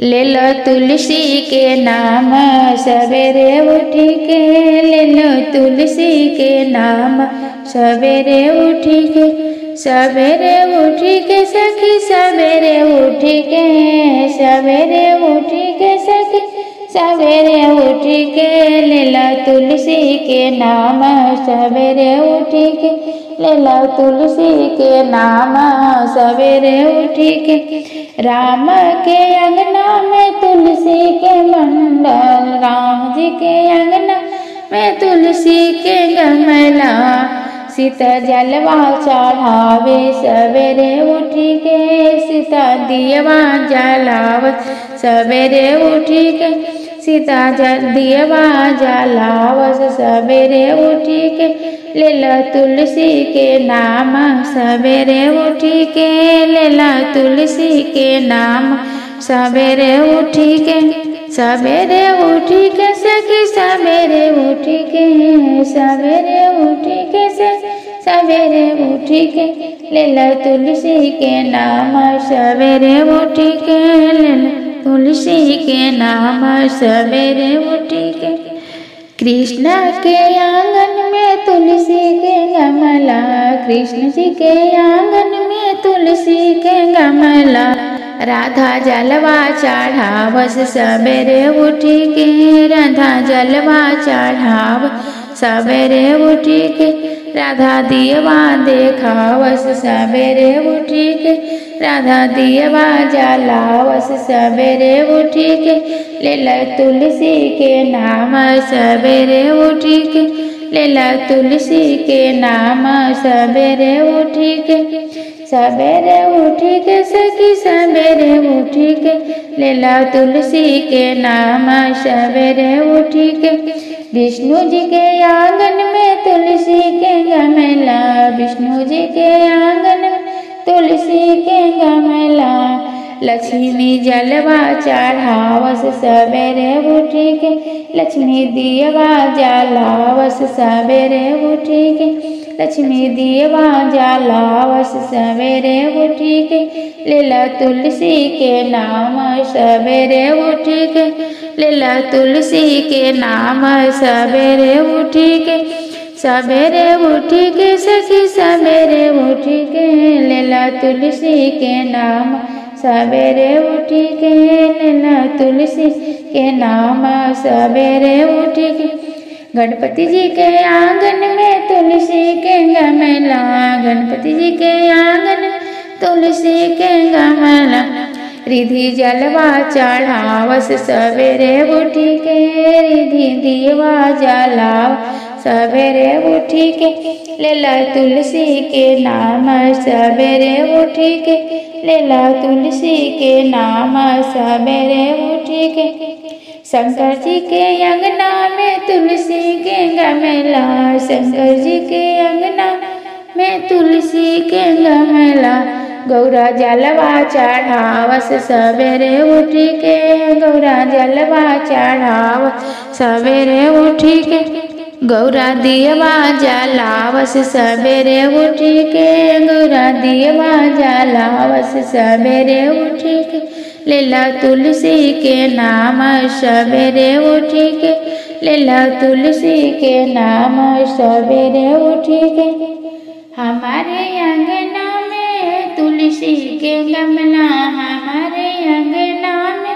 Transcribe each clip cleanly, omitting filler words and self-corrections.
ले लो तुलसी के नाम सवेरे उठ के, ले लो तुलसी के नाम सवेरे उठ के, सवेरे उठ के सखी सवेरे उठ के, सवेरे उठ के सखी सवेरे उठ के, ले लो तुलसी के नाम सवेरे उठ के, ले लो तुलसी के नाम सवेरे उठ के। राम के अंगना में तुलसी के मंडल, राम जी के अंगना में तुलसी के गमला, सीता जलवा चढ़ावे सवेरे उठ के, सीता दियवा जलावत सवेरे उठ के, सीता दियवा जलावत सवेरे उठ के, ले लो तुलसी के नाम सवेरे उठ के, ले लो तुलसी के नाम सवेरे उठ के, सवेरे उठ के सखी सवेरे उठ के, सवेरे उठ के सवेरे उठ के, ले लो तुलसी के नाम सवेरे उठ के, ले लो तुलसी के नाम सवेरे उठ के। कृष्ण के आंगन में तुलसी के गमला, कृष्ण जी के आंगन में तुलसी के गमला, राधा जलवा चढ़ावस सवेरे उठ के, राधा जलवा चढ़ाव सवेरे उठ के, राधा दियवा देखावस सवेरे उठ के, राधा दियवा जलावस सवेरे उठ के, ले लो तुलसी के नाम सवेरे उठ के, ले लो तुलसी के नाम सवेरे उठ के, सवेरे उठ के सखी सवेरे उठ के, ले लो तुलसी के नाम सवेरे उठ के। विष्णु जी के आंगन में तुलसी के गमला, विष्णु जी के आंगन में तुलसी के गमला, लक्ष्मी जलवा चढ़ावस सवेरे उठ के, लक्ष्मी दियवा जलावस सवेरे उठ के, लक्ष्मी दियवा जलावस सवेरे उठ के, ले लो तुलसी के नाम सवेरे उठ के, ले लो तुलसी के नाम सवेरे उठ के, सवेरे उठ के सखी सवेरे उठ के, ले लो तुलसी के नाम सवेरे उठ के, ले लो तुलसी के नाम सवेरे उठ के। गणपति जी के आंगन में तुलसी के गमला, गणपति जी के आंगन तुलसी के गमला, रिधि जलवा चढ़ावस सवेरे उठ के, रिधि दियवा जलाव सवेरे उठ के, ले लो तुलसी के नाम सवेरे उठ के, ले लो तुलसी के नाम सवेरे उठ के। शंकर जी के अंगना में तुलसी के गमला, शंकर जी के अंगना में तुलसी के गमला, गौरा जलवा चढ़ावस सवेरे उठ के, गौरा जलवा चढ़ाव सवेरे उठ के, गौरा दियवा जलावस सवेरे उठ के, गौरा दियवा जलावस सवेरे उठ के, ले लो तुलसी के नाम सवेरे उठ के, ले लो तुलसी के नाम सवेरे उठ के। हमारे अंगना में तुलसी के गमला, हमारे अंगना में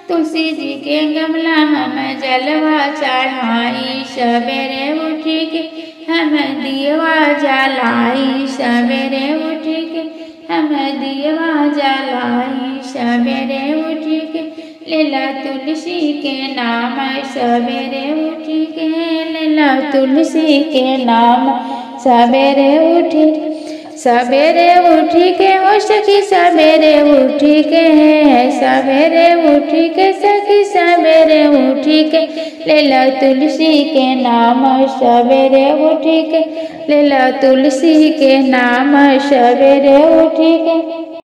तुलसी जी के गमला, हम जलवा चढ़ाई सवेरे उठ के, हम दियवा जलाई सवेरे उठ के, हम दियवा जलाई सवेरे उठ के, ले लो तुलसी के नाम सवेरे उठ के, ले लो तुलसी के नाम सवेरे उठ, सवेरे उठ के हो सखी सवेरे उठ के, सवेरे उठ के सखी सवेरे उठ के, ले लो तुलसी के नाम सवेरे उठ के, ले लो तुलसी के नाम सवेरे उठ के।